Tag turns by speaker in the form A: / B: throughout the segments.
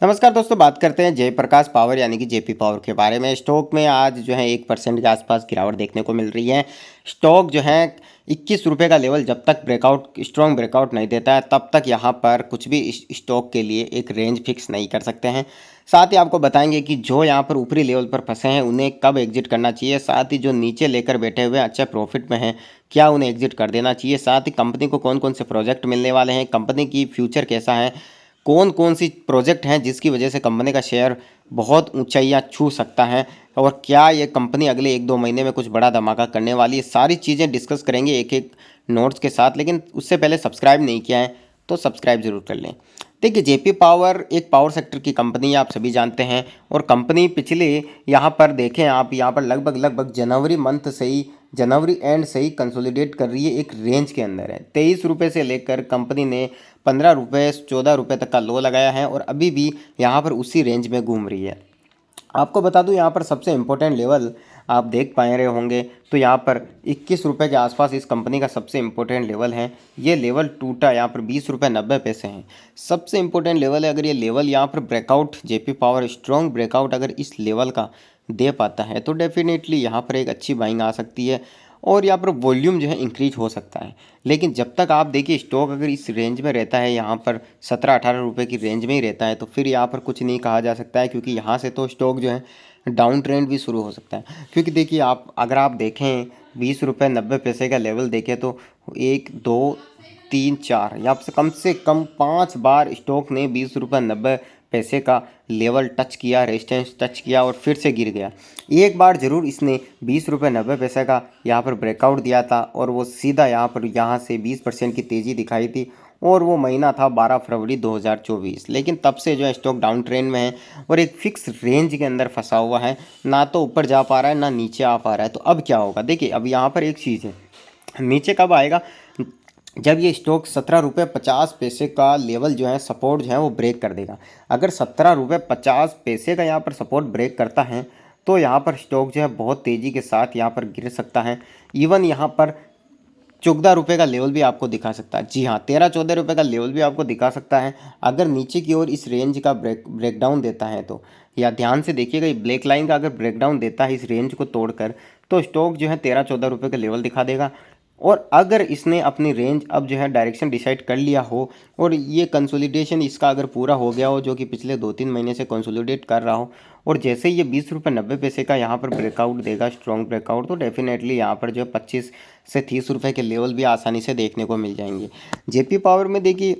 A: नमस्कार दोस्तों, बात करते हैं जयप्रकाश पावर यानी कि जेपी पावर के बारे में। स्टॉक में आज जो है 1% के आसपास गिरावट देखने को मिल रही है। स्टॉक जो है 21 रुपये का लेवल जब तक स्ट्रॉन्ग ब्रेकआउट नहीं देता है तब तक यहाँ पर कुछ भी इस स्टॉक के लिए एक रेंज फिक्स नहीं कर सकते हैं। साथ ही आपको बताएंगे कि जो यहाँ पर ऊपरी लेवल पर फंसे हैं उन्हें कब एग्जिट करना चाहिए, साथ ही जो नीचे लेकर बैठे हुए अच्छे प्रॉफिट में हैं क्या उन्हें एग्जिट कर देना चाहिए, साथ ही कंपनी को कौन कौन से प्रोजेक्ट मिलने वाले हैं, कंपनी की फ्यूचर कैसा है, कौन कौन सी प्रोजेक्ट हैं जिसकी वजह से कंपनी का शेयर बहुत ऊंचाइयां छू सकता है, और क्या ये कंपनी अगले 1-2 महीने में कुछ बड़ा धमाका करने वाली है। सारी चीज़ें डिस्कस करेंगे एक एक नोट्स के साथ। लेकिन उससे पहले सब्सक्राइब नहीं किया है तो सब्सक्राइब जरूर कर लें। देखिए, जेपी पावर एक पावर सेक्टर की कंपनी है, आप सभी जानते हैं। और कंपनी पिछले यहाँ पर देखें आप, यहाँ पर लगभग जनवरी मंथ से ही, जनवरी एंड से ही कंसोलिडेट कर रही है, एक रेंज के अंदर है। 23 रुपये से लेकर कंपनी ने 15 रुपये 14 रुपये तक का लो लगाया है और अभी भी यहाँ पर उसी रेंज में घूम रही है। आपको बता दूं, यहाँ पर सबसे इम्पोर्टेंट लेवल आप देख पा रहे होंगे तो यहाँ पर 21 रुपये के आसपास इस कंपनी का सबसे इम्पोर्टेंट लेवल है। ये लेवल टूटा, यहाँ पर 20 रुपये 90 पैसे हैं, सबसे इम्पोर्टेंट लेवल है। अगर ये लेवल यहाँ पर breakout, JP power strong breakout अगर इस लेवल का दे पाता है तो डेफिनेटली यहाँ पर एक अच्छी बाइंग आ सकती है और यहाँ पर वॉल्यूम जो है इंक्रीज हो सकता है। लेकिन जब तक आप देखिए स्टॉक अगर इस रेंज में रहता है, यहाँ पर 17-18 रुपये की रेंज में ही रहता है, तो फिर यहाँ पर कुछ नहीं कहा जा सकता है, क्योंकि यहाँ से तो स्टॉक जो है डाउन ट्रेंड भी शुरू हो सकता है। क्योंकि देखिए, अगर आप देखें 20 रुपये 90 पैसे का लेवल देखें तो 1 2 3 4 यहाँ से कम 5 बार स्टॉक ने 20 रुपये 90 पैसे का लेवल टच किया, रेजिस्टेंस टच किया और फिर से गिर गया। एक बार ज़रूर इसने 20 रुपये 90 पैसे का यहाँ पर ब्रेकआउट दिया था और वो सीधा यहाँ से 20% की तेज़ी दिखाई थी, और वो महीना था 12 फरवरी 2024। लेकिन तब से जो है स्टॉक डाउन ट्रेंड में है और एक फिक्स रेंज के अंदर फंसा हुआ है, ना तो ऊपर जा पा रहा है ना नीचे आ पा रहा है। तो अब क्या होगा, देखिए अब यहाँ पर एक चीज़ है, नीचे कब आएगा, जब ये स्टॉक 17 रुपये 50 पैसे का लेवल जो है, सपोर्ट जो है वो ब्रेक कर देगा। अगर 17 रुपये 50 पैसे का यहाँ पर सपोर्ट ब्रेक करता है तो यहाँ पर स्टॉक जो है बहुत तेज़ी के साथ यहाँ पर गिर सकता है। इवन यहाँ पर 14 रुपये का लेवल भी आपको दिखा सकता है। जी हाँ, 13-14 रुपये का लेवल भी आपको दिखा सकता है अगर नीचे की ओर इस रेंज का ब्रेकडाउन देता है तो। या ध्यान से देखिएगा, ये ब्लैक लाइन का अगर ब्रेकडाउन देता है इस रेंज को तोड़कर तो स्टॉक जो है 13-14 रुपये का लेवल दिखा देगा। और अगर इसने अपनी रेंज अब जो है डायरेक्शन डिसाइड कर लिया हो और ये कंसोलिडेशन इसका अगर पूरा हो गया हो, जो कि पिछले 2-3 महीने से कंसोलिडेट कर रहा हो, और जैसे ही ये 20 रुपये 90 पैसे का यहाँ पर ब्रेकआउट देगा, स्ट्रॉन्ग ब्रेकआउट, तो डेफिनेटली यहाँ पर जो 25 से 30 रुपये के लेवल भी आसानी से देखने को मिल जाएंगे। जेपी पावर में देखिए,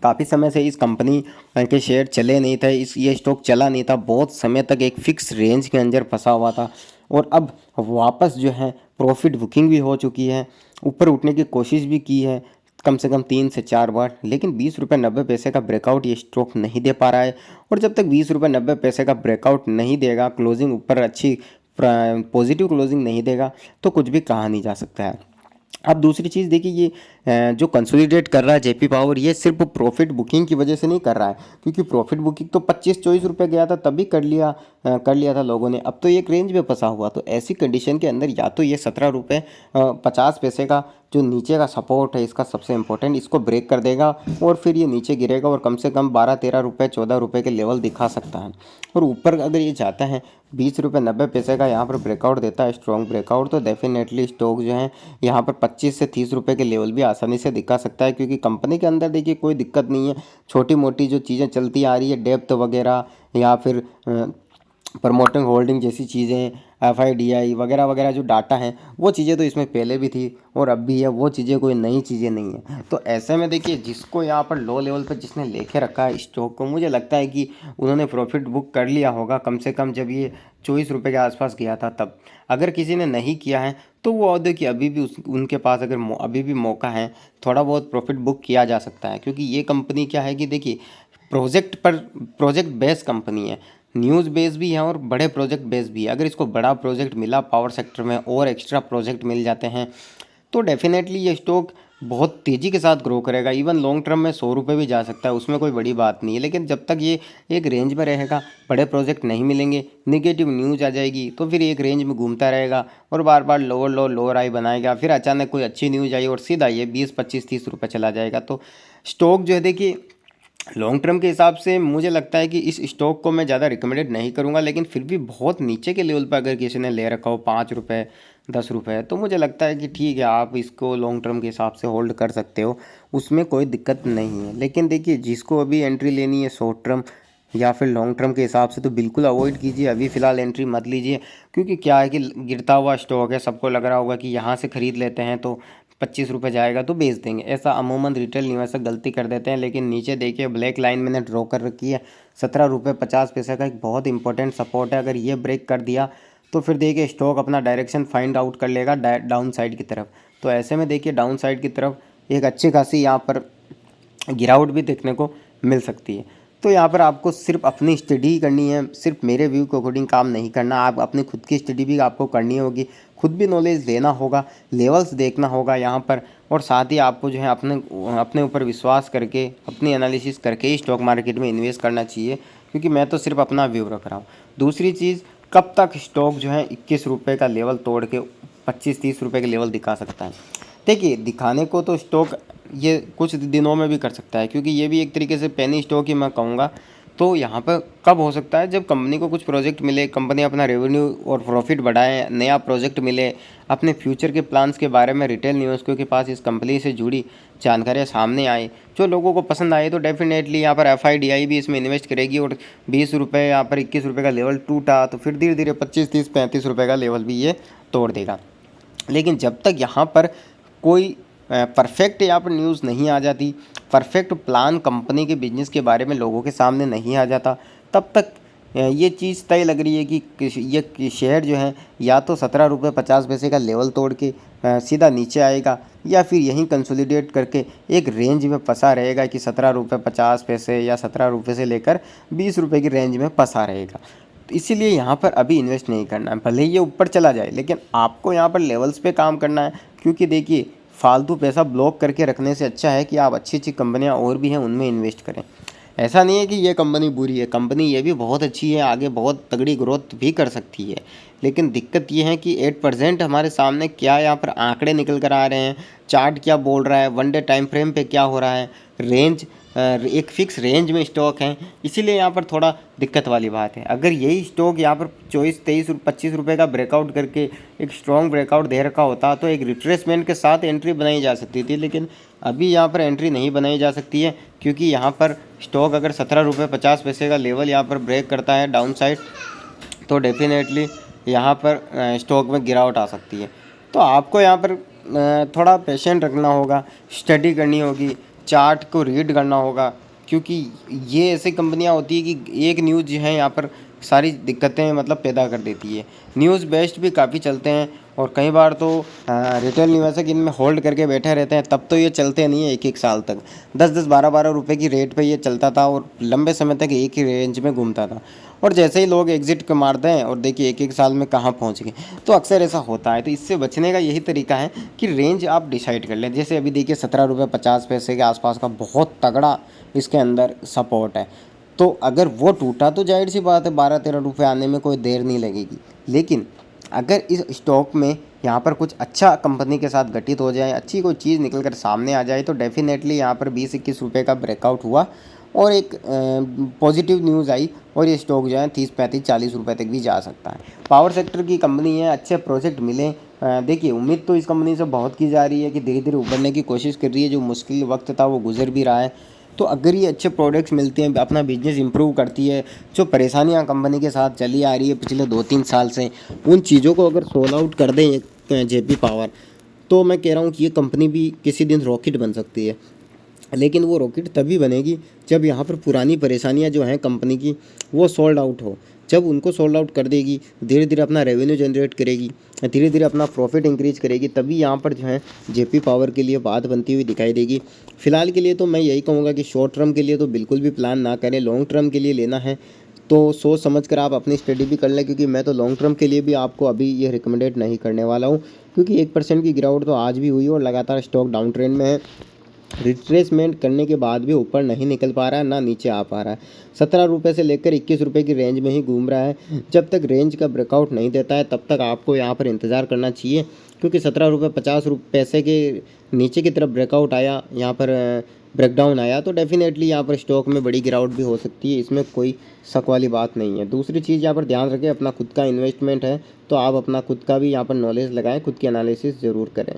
A: काफ़ी समय से इस कंपनी के शेयर चले नहीं थे, ये स्टॉक चला नहीं था, बहुत समय तक एक फिक्स रेंज के अंदर फंसा हुआ था। और अब वापस जो है प्रॉफिट बुकिंग भी हो चुकी है, ऊपर उठने की कोशिश भी की है कम से कम 3 से 4 बार, लेकिन 20 रुपये 90 पैसे का ब्रेकआउट ये स्टॉक नहीं दे पा रहा है। और जब तक 20 रुपये 90 पैसे का ब्रेकआउट नहीं देगा, क्लोजिंग ऊपर अच्छी पॉजिटिव क्लोजिंग नहीं देगा, तो कुछ भी कहा नहीं जा सकता है। अब दूसरी चीज़ देखिए, ये जो कंसोलिडेट कर रहा है जेपी पावर, ये सिर्फ प्रॉफिट बुकिंग की वजह से नहीं कर रहा है, क्योंकि प्रॉफिट बुकिंग तो 25-24 रुपये गया था तभी कर लिया था लोगों ने। अब तो एक रेंज में फंसा हुआ, तो ऐसी कंडीशन के अंदर या तो ये 17 रुपये 50 पैसे का जो नीचे का सपोर्ट है, इसका सबसे इंपॉर्टेंट, इसको ब्रेक कर देगा और फिर ये नीचे गिरेगा और कम से कम 12-13 रुपये 14 रुपये के लेवल दिखा सकता है। और ऊपर अगर ये जाता है 20 रुपये 90 पैसे का यहाँ पर ब्रेकआउट देता है, स्ट्रॉन्ग ब्रेकआउट, तो डेफिनेटली स्टॉक जो है यहाँ पर 25 से 30 रुपये के लेवल भी आसानी से दिखा सकता है। क्योंकि कंपनी के अंदर देखिए कोई दिक्कत नहीं है, छोटी मोटी जो चीज़ें चलती आ रही है, डेप्थ वगैरह या फिर प्रमोटिंग होल्डिंग जैसी चीज़ें, FIDI वगैरह वगैरह जो डाटा है, वो चीज़ें तो इसमें पहले भी थी और अब भी है, वो चीज़ें कोई नई चीज़ें नहीं है। तो ऐसे में देखिए, जिसको यहाँ पर लो लेवल पर जिसने लेके रखा है स्टॉक को, मुझे लगता है कि उन्होंने प्रॉफिट बुक कर लिया होगा कम से कम जब ये 24 रुपये के आसपास गया था तब। अगर किसी ने नहीं किया है तो वो और देखिए अभी भी उनके पास अगर अभी भी मौका है, थोड़ा बहुत प्रॉफिट बुक किया जा सकता है। क्योंकि ये कंपनी क्या है कि देखिए, प्रोजेक्ट बेस्ड कंपनी है, न्यूज़ बेस भी है और बड़े प्रोजेक्ट बेस भी है। अगर इसको बड़ा प्रोजेक्ट मिला पावर सेक्टर में और एक्स्ट्रा प्रोजेक्ट मिल जाते हैं तो डेफिनेटली ये स्टॉक बहुत तेज़ी के साथ ग्रो करेगा। इवन लॉन्ग टर्म में 100 रुपये भी जा सकता है, उसमें कोई बड़ी बात नहीं है। लेकिन जब तक ये एक रेंज में रहेगा, बड़े प्रोजेक्ट नहीं मिलेंगे, निगेटिव न्यूज़ आ जाएगी, तो फिर एक रेंज में घूमता रहेगा और बार बार लोअर हाई बनाएगा। फिर अचानक कोई अच्छी न्यूज़ आई और सीधा ये 20-25-30 रुपये चला जाएगा। तो स्टॉक जो है देखिए, लॉन्ग टर्म के हिसाब से मुझे लगता है कि इस स्टॉक को मैं ज़्यादा रिकमेंडेड नहीं करूँगा, लेकिन फिर भी बहुत नीचे के लेवल पर अगर किसी ने ले रखा हो 5 रुपये 10 रुपये, तो मुझे लगता है कि ठीक है, आप इसको लॉन्ग टर्म के हिसाब से होल्ड कर सकते हो, उसमें कोई दिक्कत नहीं है। लेकिन देखिए, जिसको अभी एंट्री लेनी है शॉर्ट टर्म या फिर लॉन्ग टर्म के हिसाब से, तो बिल्कुल अवॉइड कीजिए, अभी फ़िलहाल एंट्री मत लीजिए। क्योंकि क्या है कि गिरता हुआ स्टॉक है, सबको लग रहा होगा कि यहाँ से ख़रीद लेते हैं तो 25 रुपये जाएगा तो बेच देंगे। ऐसा अमूमन रिटेल निवेशक गलती कर देते हैं। लेकिन नीचे देखिए, ब्लैक लाइन मैंने ड्रॉ कर रखी है, 17 रुपये 50 पैसे का एक बहुत इंपॉर्टेंट सपोर्ट है। अगर ये ब्रेक कर दिया तो फिर देखिए स्टॉक अपना डायरेक्शन फाइंड आउट कर लेगा डाउन साइड की तरफ। तो ऐसे में देखिए डाउन साइड की तरफ एक अच्छी खासी यहाँ पर गिरावट भी देखने को मिल सकती है। तो यहाँ पर आपको सिर्फ अपनी स्टडी करनी है, सिर्फ मेरे व्यू के अकॉर्डिंग काम नहीं करना, आप अपनी खुद की स्टडी भी आपको करनी होगी, खुद भी नॉलेज लेना होगा, लेवल्स देखना होगा यहाँ पर। और साथ ही आपको जो है अपने ऊपर विश्वास करके, अपनी एनालिसिस करके ही स्टॉक मार्केट में इन्वेस्ट करना चाहिए। क्योंकि मैं तो सिर्फ अपना व्यू रख रहा हूँ। दूसरी चीज़, कब तक स्टॉक जो है 21 रुपये का लेवल तोड़ के 25-30 रुपये के लेवल दिखा सकता है? देखिए, दिखाने को तो स्टॉक ये कुछ दिनों में भी कर सकता है, क्योंकि ये भी एक तरीके से पेनी स्टॉक ही मैं कहूँगा। तो यहाँ पर कब हो सकता है? जब कंपनी को कुछ प्रोजेक्ट मिले, कंपनी अपना रेवेन्यू और प्रॉफिट बढ़ाए, नया प्रोजेक्ट मिले, अपने फ्यूचर के प्लान्स के बारे में रिटेल निवेशकों के पास इस कंपनी से जुड़ी जानकारियाँ सामने आए, जो लोगों को पसंद आए, तो डेफिनेटली यहाँ पर एफआईडीआई भी इसमें इन्वेस्ट करेगी। और 20 रुपये यहाँ पर 21 रुपये का लेवल टूटा तो फिर धीरे धीरे 25-30-35 रुपये का लेवल भी ये तोड़ देगा। लेकिन जब तक यहाँ पर कोई परफेक्ट यहाँ पर न्यूज़ नहीं आ जाती, परफेक्ट प्लान कंपनी के बिजनेस के बारे में लोगों के सामने नहीं आ जाता, तब तक ये चीज़ तय लग रही है कि ये शेयर जो है या तो 17 रुपये 50 पैसे का लेवल तोड़ के सीधा नीचे आएगा, या फिर यहीं कंसोलिडेट करके एक रेंज में फंसा रहेगा कि 17 रुपये 50 पैसे या 17 रुपये से लेकर 20 रुपये की रेंज में फंसा रहेगा। तो इसीलिए यहाँ पर अभी इन्वेस्ट नहीं करना है, भले ही ये ऊपर चला जाए, लेकिन आपको यहाँ पर लेवल्स पे काम करना है। क्योंकि देखिए, फालतू पैसा ब्लॉक करके रखने से अच्छा है कि आप अच्छी अच्छी कंपनियाँ और भी हैं उनमें इन्वेस्ट करें। ऐसा नहीं है कि ये कंपनी बुरी है, कंपनी ये भी बहुत अच्छी है, आगे बहुत तगड़ी ग्रोथ भी कर सकती है। लेकिन दिक्कत ये है कि 8% हमारे सामने क्या यहाँ पर आंकड़े निकल कर आ रहे हैं, चार्ट क्या बोल रहा है, वन डे टाइम फ्रेम पे क्या हो रहा है, रेंज एक फिक्स रेंज में स्टॉक है। इसीलिए यहाँ पर थोड़ा दिक्कत वाली बात है। अगर यही स्टॉक यहाँ पर 24-23-25 रुपये का ब्रेकआउट करके एक स्ट्रॉन्ग ब्रेकआउट दे रखा होता तो एक रिट्रेसमेंट के साथ एंट्री बनाई जा सकती थी। लेकिन अभी यहाँ पर एंट्री नहीं बनाई जा सकती है, क्योंकि यहाँ पर स्टॉक अगर 17 रुपये 50 पैसे का लेवल यहाँ पर ब्रेक करता है डाउन साइड, तो डेफिनेटली यहाँ पर स्टॉक में गिरावट आ सकती है। तो आपको यहाँ पर थोड़ा पेशेंट रखना होगा, स्टडी करनी होगी, चार्ट को रीड करना होगा। क्योंकि ये ऐसी कंपनियाँ होती है कि एक न्यूज़ जो है यहाँ पर सारी दिक्कतें मतलब पैदा कर देती है। न्यूज़ बेस्ड भी काफ़ी चलते हैं, और कई बार तो रिटेल निवेशक इनमें होल्ड करके बैठे रहते हैं, तब तो ये चलते नहीं है 1-1 साल तक। 10-10 12-12 रुपये की रेट पे ये चलता था और लंबे समय तक एक ही रेंज में घूमता था। और जैसे ही लोग एग्जिट कर मारते हैं और देखिए 1-1 साल में कहाँ पहुँच गए, तो अक्सर ऐसा होता है। तो इससे बचने का यही तरीका है कि रेंज आप डिसाइड कर लें। जैसे अभी देखिए 17 रुपये 50 पैसे के आसपास का बहुत तगड़ा इसके अंदर सपोर्ट है। तो अगर वो टूटा तो जाहिर सी बात है 12-13 रुपये आने में कोई देर नहीं लगेगी। लेकिन अगर इस स्टॉक में यहाँ पर कुछ अच्छा कंपनी के साथ घटित हो जाए, अच्छी कोई चीज़ निकल कर सामने आ जाए, तो डेफिनेटली यहाँ पर 20-21 रुपये का ब्रेकआउट हुआ और एक पॉजिटिव न्यूज़ आई और ये स्टॉक जो है 30-35-40 रुपये तक भी जा सकता है। पावर सेक्टर की कंपनी है, अच्छे प्रोजेक्ट मिले। देखिए, उम्मीद तो इस कंपनी से बहुत की जा रही है कि धीरे धीरे उभरने की कोशिश कर रही है। जो मुश्किल वक्त था वो गुजर भी रहा है। तो अगर ये अच्छे प्रोडक्ट्स मिलते हैं, अपना बिजनेस इंप्रूव करती है, जो परेशानियां कंपनी के साथ चली आ रही है पिछले 2-3 साल से, उन चीज़ों को अगर सोल्व आउट कर दें जेपी पावर, तो मैं कह रहा हूँ कि ये कंपनी भी किसी दिन रॉकेट बन सकती है। लेकिन वो रॉकेट तभी बनेगी जब यहाँ पर पुरानी परेशानियाँ जो हैं कंपनी की वो सोल्ड आउट हो। जब उनको सोल्ड आउट कर देगी, धीरे धीरे अपना रेवेन्यू जनरेट करेगी, धीरे धीरे अपना प्रॉफिट इंक्रीज करेगी, तभी यहाँ पर जो है जेपी पावर के लिए बात बनती हुई दिखाई देगी। फ़िलहाल के लिए तो मैं यही कहूँगा कि शॉर्ट टर्म के लिए तो बिल्कुल भी प्लान ना करें। लॉन्ग टर्म के लिए लेना है तो सोच समझ कर आप अपनी स्टडी भी कर लें, क्योंकि मैं तो लॉन्ग टर्म के लिए भी आपको अभी ये रिकमेंडेड नहीं करने वाला हूँ। क्योंकि 1% की गिरावट तो आज भी हुई और लगातार स्टॉक डाउन ट्रेंड में है। रिट्रेसमेंट करने के बाद भी ऊपर नहीं निकल पा रहा है, ना नीचे आ पा रहा है। 17 रुपये से लेकर 21 रुपये की रेंज में ही घूम रहा है। जब तक रेंज का ब्रेकआउट नहीं देता है तब तक आपको यहाँ पर इंतज़ार करना चाहिए। क्योंकि 17 रुपये 50 पैसे के नीचे की तरफ ब्रेकआउट आया, यहाँ पर ब्रेकडाउन आया तो डेफिनेटली यहाँ पर स्टॉक में बड़ी गिरावट भी हो सकती है, इसमें कोई शक वाली बात नहीं है। दूसरी चीज़ यहाँ पर ध्यान रखें, अपना खुद का इन्वेस्टमेंट है तो आप अपना खुद का भी यहाँ पर नॉलेज लगाएं, खुद की एनालिसिस ज़रूर करें।